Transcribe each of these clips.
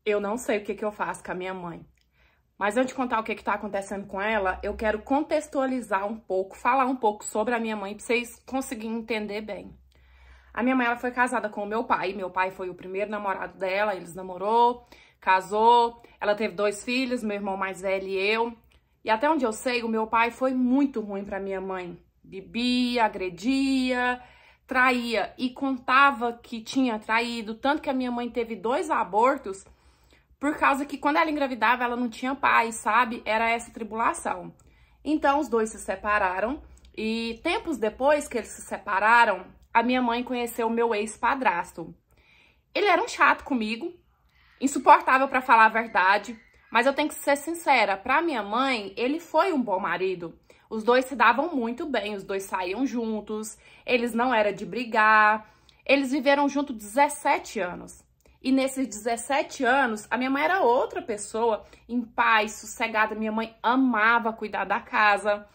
Eu não sei o que eu faço com a minha mãe. Mas antes de contar o que tá acontecendo com ela, eu quero contextualizar um pouco, falar um pouco sobre a minha mãe, pra vocês conseguirem entender bem. A minha mãe, ela foi casada com o meu pai. Meu pai foi o primeiro namorado dela, eles namorou, casou. Ela teve 2 filhos, meu irmão mais velho e eu. E até onde eu sei, o meu pai foi muito ruim pra minha mãe. Bebia, agredia, traía e contava que tinha traído. Tanto que a minha mãe teve 2 abortos por causa que quando ela engravidava, ela não tinha pai, sabe? Era essa tribulação. Então, os 2 se separaram. E tempos depois que eles se separaram, a minha mãe conheceu o meu ex-padrasto. Ele era um chato comigo, insuportável pra falar a verdade. Mas eu tenho que ser sincera, pra minha mãe, ele foi um bom marido. Os 2 se davam muito bem, os 2 saíam juntos, eles não eram de brigar. Eles viveram juntos 17 anos. E nesses 17 anos, a minha mãe era outra pessoa, em paz, sossegada. Minha mãe amava cuidar da casa.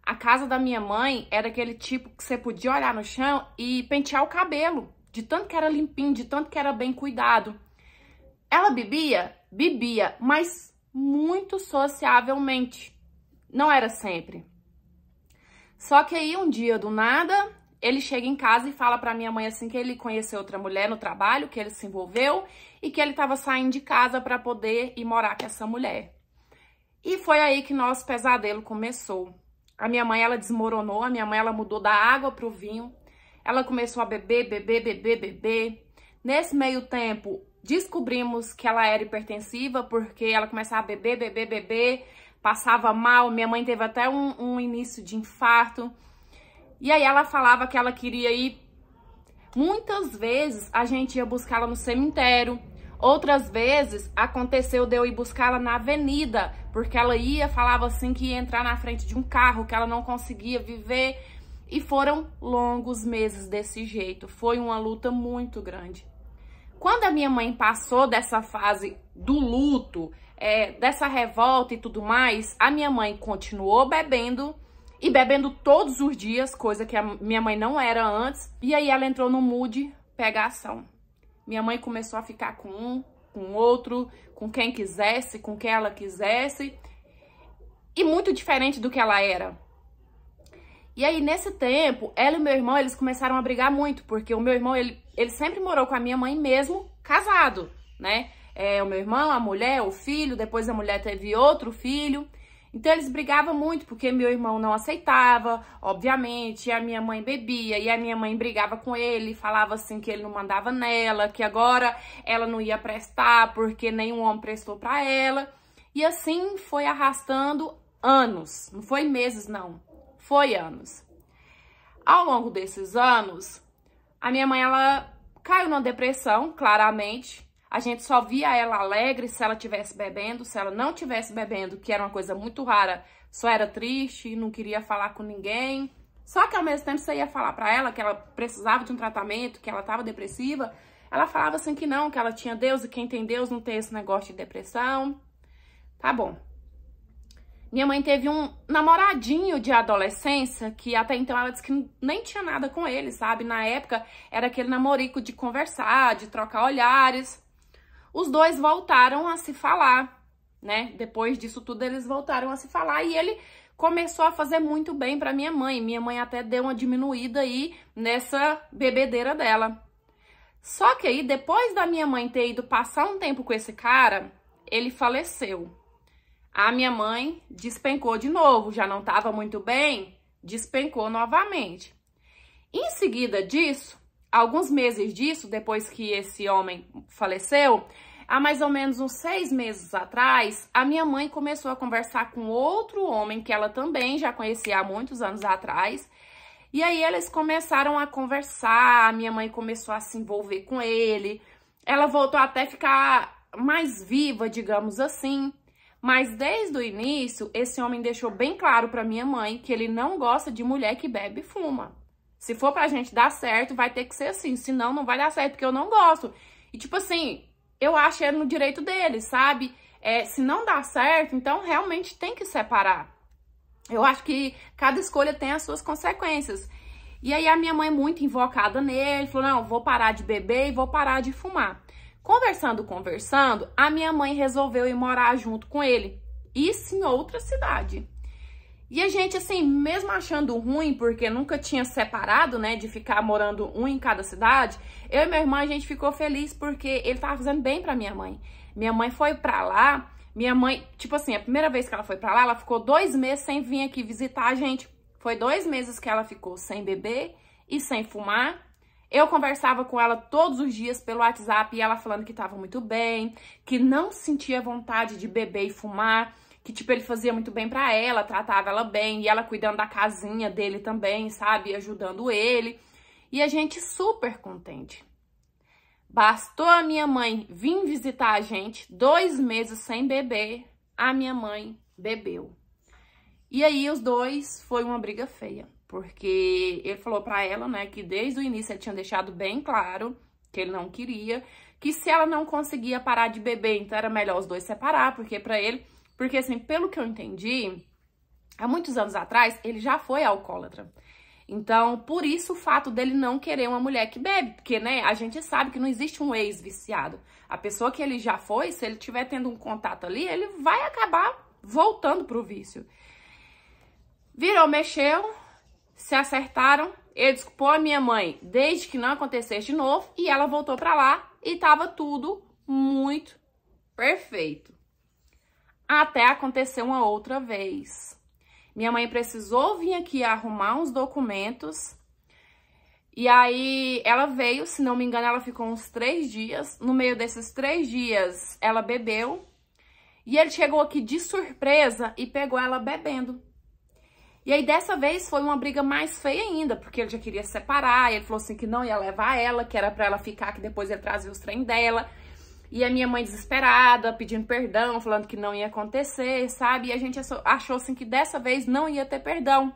A casa da minha mãe era aquele tipo que você podia olhar no chão e pentear o cabelo, de tanto que era limpinho, de tanto que era bem cuidado. Ela bebia? Bebia, mas muito sociavelmente. Não era sempre. Só que aí um dia, do nada, ele chega em casa e fala pra minha mãe assim que ele conheceu outra mulher no trabalho, que ele se envolveu e que ele tava saindo de casa pra poder ir morar com essa mulher. E foi aí que nosso pesadelo começou. A minha mãe, ela desmoronou, a minha mãe, ela mudou da água pro vinho. Ela começou a beber, beber, beber, beber. Nesse meio tempo, descobrimos que ela era hipertensiva, porque ela começava a beber, beber, beber, passava mal. Minha mãe teve até um início de infarto. E aí ela falava que ela queria ir. Muitas vezes a gente ia buscá-la no cemitério. Outras vezes aconteceu de eu ir buscá-la na avenida, porque ela falava assim que ia entrar na frente de um carro, que ela não conseguia viver. E foram longos meses desse jeito. Foi uma luta muito grande. Quando a minha mãe passou dessa fase do luto, dessa revolta e tudo mais, a minha mãe continuou bebendo e bebendo todos os dias, coisa que a minha mãe não era antes. E aí ela entrou no mood pegação. Minha mãe começou a ficar com um, com outro, com quem quisesse, com quem ela quisesse. E muito diferente do que ela era. E aí, nesse tempo, ela e meu irmão, eles começaram a brigar muito. Porque o meu irmão, ele sempre morou com a minha mãe mesmo casado, né? O meu irmão, a mulher, o filho, depois a mulher teve outro filho. Então, eles brigavam muito, porque meu irmão não aceitava, obviamente, e a minha mãe bebia, e a minha mãe brigava com ele, falava assim que ele não mandava nela, que agora ela não ia prestar, porque nenhum homem prestou pra ela. E assim foi arrastando anos, não foi meses não, foi anos. Ao longo desses anos, a minha mãe, ela caiu numa depressão, claramente. A gente só via ela alegre se ela estivesse bebendo. Se ela não estivesse bebendo, que era uma coisa muito rara, só era triste, não queria falar com ninguém. Só que ao mesmo tempo você ia falar pra ela que ela precisava de um tratamento, que ela estava depressiva. Ela falava assim que não, que ela tinha Deus e quem tem Deus não tem esse negócio de depressão. Tá bom. Minha mãe teve um namoradinho de adolescência que até então ela disse que nem tinha nada com ele, sabe? Na época era aquele namorico de conversar, de trocar olhares. Os 2 voltaram a se falar, né? Depois disso tudo, eles voltaram a se falar e ele começou a fazer muito bem pra minha mãe. Minha mãe até deu uma diminuída aí nessa bebedeira dela. Só que aí, depois da minha mãe ter ido passar um tempo com esse cara, ele faleceu. A minha mãe despencou de novo, já não estava muito bem, despencou novamente. Em seguida disso, alguns meses disso, depois que esse homem faleceu, há mais ou menos uns 6 meses atrás, a minha mãe começou a conversar com outro homem que ela também já conhecia há muitos anos atrás. E aí eles começaram a conversar, a minha mãe começou a se envolver com ele. Ela voltou até a ficar mais viva, digamos assim. Mas desde o início, esse homem deixou bem claro pra minha mãe que ele não gosta de mulher que bebe e fuma. Se for pra gente dar certo, vai ter que ser assim. Senão, não vai dar certo, porque eu não gosto. E tipo assim, eu acho ele no direito dele, sabe? Se não dá certo, então realmente tem que separar. Eu acho que cada escolha tem as suas consequências. E aí a minha mãe, muito invocada nele, falou, não, vou parar de beber e vou parar de fumar. Conversando, a minha mãe resolveu ir morar junto com ele. Isso em outra cidade. E a gente, assim, mesmo achando ruim, porque nunca tinha separado, né, de ficar morando um em cada cidade, eu e minha irmã, a gente ficou feliz porque ele tava fazendo bem pra minha mãe. Minha mãe foi pra lá, minha mãe, tipo assim, a primeira vez que ela foi pra lá, ela ficou 2 meses sem vir aqui visitar a gente. Foi 2 meses que ela ficou sem beber e sem fumar. Eu conversava com ela todos os dias pelo WhatsApp e ela falando que tava muito bem, que não sentia vontade de beber e fumar, que, tipo, ele fazia muito bem pra ela, tratava ela bem, e ela cuidando da casinha dele também, sabe, ajudando ele. E a gente super contente. Bastou a minha mãe vir visitar a gente, 2 meses sem beber, a minha mãe bebeu. E aí os dois foi uma briga feia, porque ele falou pra ela, né, que desde o início ele tinha deixado bem claro que ele não queria, que se ela não conseguia parar de beber, então era melhor os dois separar, porque pra ele... Porque, assim, pelo que eu entendi, há muitos anos atrás, ele já foi alcoólatra. Então, por isso o fato dele não querer uma mulher que bebe. Porque, né, a gente sabe que não existe um ex-viciado. A pessoa que ele já foi, se ele estiver tendo um contato ali, ele vai acabar voltando pro vício. Virou, mexeu, se acertaram. Ele desculpou a minha mãe desde que não acontecesse de novo. E ela voltou pra lá e tava tudo muito perfeito. Até acontecer uma outra vez. Minha mãe precisou vir aqui arrumar uns documentos. E aí ela veio, se não me engano, ela ficou uns 3 dias. No meio desses 3 dias, ela bebeu. E ele chegou aqui de surpresa e pegou ela bebendo. E aí dessa vez foi uma briga mais feia ainda, porque ele já queria separar. E ele falou assim que não ia levar ela, que era pra ela ficar, que depois ele trazia os trem dela. E a minha mãe desesperada, pedindo perdão, falando que não ia acontecer, sabe? E a gente achou assim que dessa vez não ia ter perdão.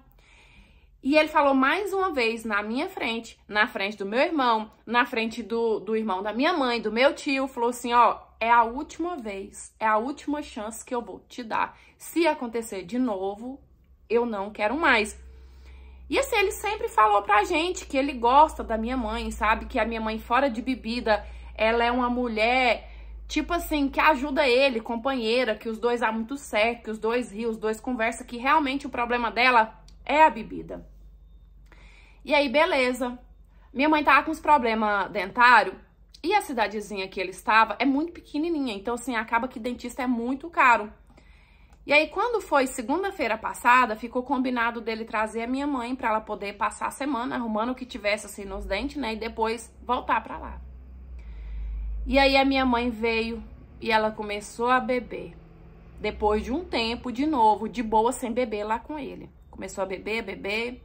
E ele falou mais uma vez na minha frente, na frente do meu irmão, na frente do irmão da minha mãe, do meu tio, falou assim, ó, é a última vez, é a última chance que eu vou te dar. Se acontecer de novo, eu não quero mais. E assim, ele sempre falou pra gente que ele gosta da minha mãe, sabe? Que a minha mãe, fora de bebida, ela é uma mulher, tipo assim, que ajuda ele, companheira, que os dois dão muito certo, que os dois riem, os dois conversam, que realmente o problema dela é a bebida. E aí, beleza. Minha mãe tava com uns problemas dentários e a cidadezinha que ele estava é muito pequenininha, então assim, acaba que dentista é muito caro. E aí, quando foi segunda-feira passada, ficou combinado dele trazer a minha mãe pra ela poder passar a semana arrumando o que tivesse assim nos dentes, né, e depois voltar pra lá. E aí a minha mãe veio e ela começou a beber. Depois de um tempo, de novo, de boa, sem beber lá com ele. Começou a beber, beber.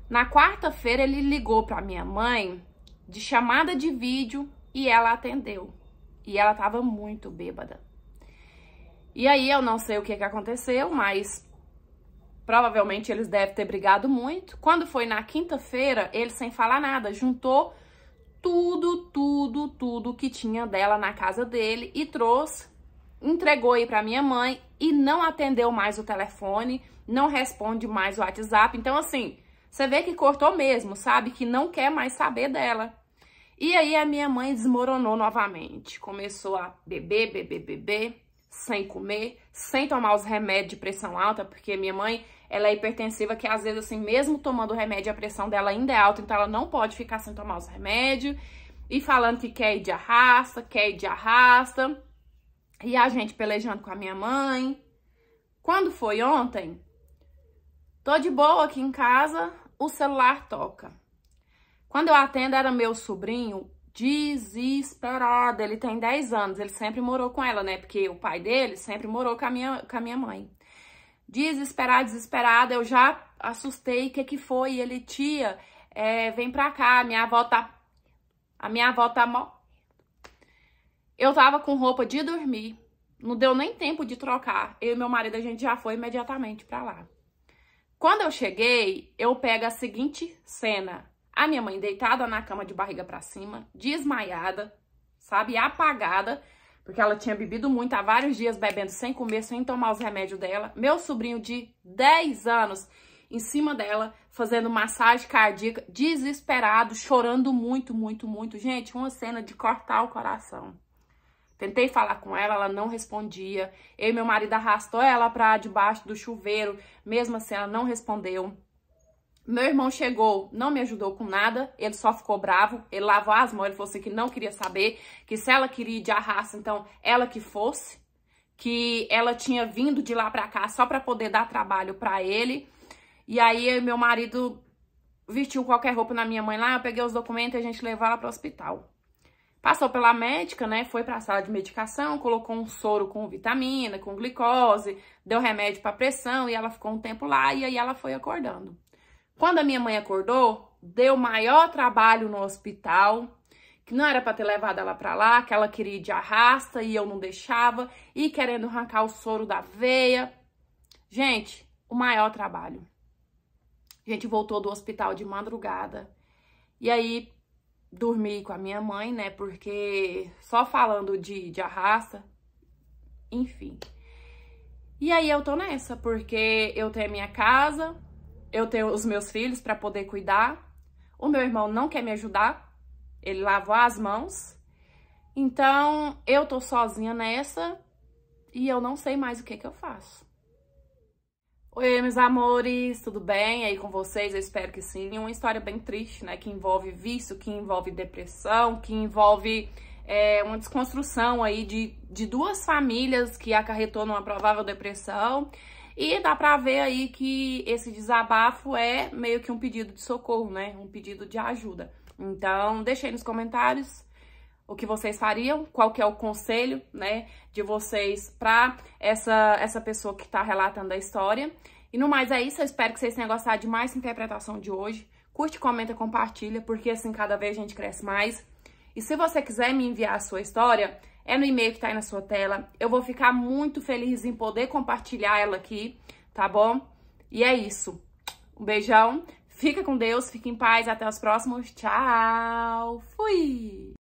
Na quarta-feira ele ligou pra minha mãe de chamada de vídeo e ela atendeu. E ela tava muito bêbada. E aí eu não sei o que aconteceu, mas provavelmente eles devem ter brigado muito. Quando foi na quinta-feira, ele sem falar nada, juntou tudo que tinha dela na casa dele e trouxe, entregou aí pra minha mãe e não atendeu mais o telefone, não responde mais o WhatsApp. Então, assim, você vê que cortou mesmo, sabe? Que não quer mais saber dela. E aí a minha mãe desmoronou novamente. Começou a beber, sem comer, sem tomar os remédios de pressão alta, porque minha mãe, ela é hipertensiva, que às vezes, assim, mesmo tomando o remédio, a pressão dela ainda é alta, então ela não pode ficar sem tomar os remédios. E falando que quer ir de arrasta, E a gente pelejando com a minha mãe. Quando foi ontem, tô de boa aqui em casa, o celular toca. Quando eu atendo, era meu sobrinho, desesperado. Ele tem 10 anos, ele sempre morou com ela, né? Porque o pai dele sempre morou com a minha mãe. Desesperada, eu já assustei, o que foi? E ele, tia, vem pra cá, a minha avó tá morrendo. Eu tava com roupa de dormir, não deu nem tempo de trocar. Eu e meu marido, a gente já foi imediatamente pra lá. Quando eu cheguei, eu pego a seguinte cena. A minha mãe deitada na cama de barriga pra cima, desmaiada, sabe, apagada, porque ela tinha bebido muito, há vários dias bebendo sem comer, sem tomar os remédios dela. Meu sobrinho de 10 anos em cima dela, fazendo massagem cardíaca, desesperado, chorando muito, muito, muito. Gente, uma cena de cortar o coração. Tentei falar com ela, ela não respondia. Eu e meu marido arrastou ela pra debaixo do chuveiro, mesmo assim ela não respondeu. Meu irmão chegou, não me ajudou com nada, ele só ficou bravo, ele lavou as mãos, ele falou assim que não queria saber, que se ela queria ir de arrasto, então ela que fosse, que ela tinha vindo de lá pra cá só pra poder dar trabalho pra ele. E aí meu marido vestiu qualquer roupa na minha mãe lá, eu peguei os documentos e a gente levou ela pro hospital. Passou pela médica, né, foi pra sala de medicação, colocou um soro com vitamina, com glicose, deu remédio pra pressão e ela ficou um tempo lá e aí ela foi acordando. Quando a minha mãe acordou, deu maior trabalho no hospital, que não era para ter levado ela para lá, que ela queria ir de arrasta e eu não deixava, e querendo arrancar o soro da veia. Gente, o maior trabalho. A gente voltou do hospital de madrugada. E aí, dormi com a minha mãe, né, porque só falando de arrasta, enfim. E aí eu tô nessa, porque eu tenho a minha casa, eu tenho os meus filhos para poder cuidar. O meu irmão não quer me ajudar. Ele lavou as mãos. Então, eu tô sozinha nessa e eu não sei mais o que eu faço. Oi, meus amores, tudo bem aí com vocês? Eu espero que sim. Uma história bem triste, né? Que envolve vício, que envolve depressão, que envolve uma desconstrução aí de duas famílias que acarretou numa provável depressão. E dá pra ver aí que esse desabafo é meio que um pedido de socorro, né? Um pedido de ajuda. Então, deixa aí nos comentários o que vocês fariam, qual que é o conselho, né, de vocês pra essa pessoa que tá relatando a história. E no mais é isso, eu espero que vocês tenham gostado de mais interpretação de hoje. Curte, comenta, compartilha, porque assim cada vez a gente cresce mais. E se você quiser me enviar a sua história, é no e-mail que tá aí na sua tela. Eu vou ficar muito feliz em poder compartilhar ela aqui, tá bom? E é isso. Um beijão, fica com Deus, fica em paz, até os próximos. Tchau! Fui!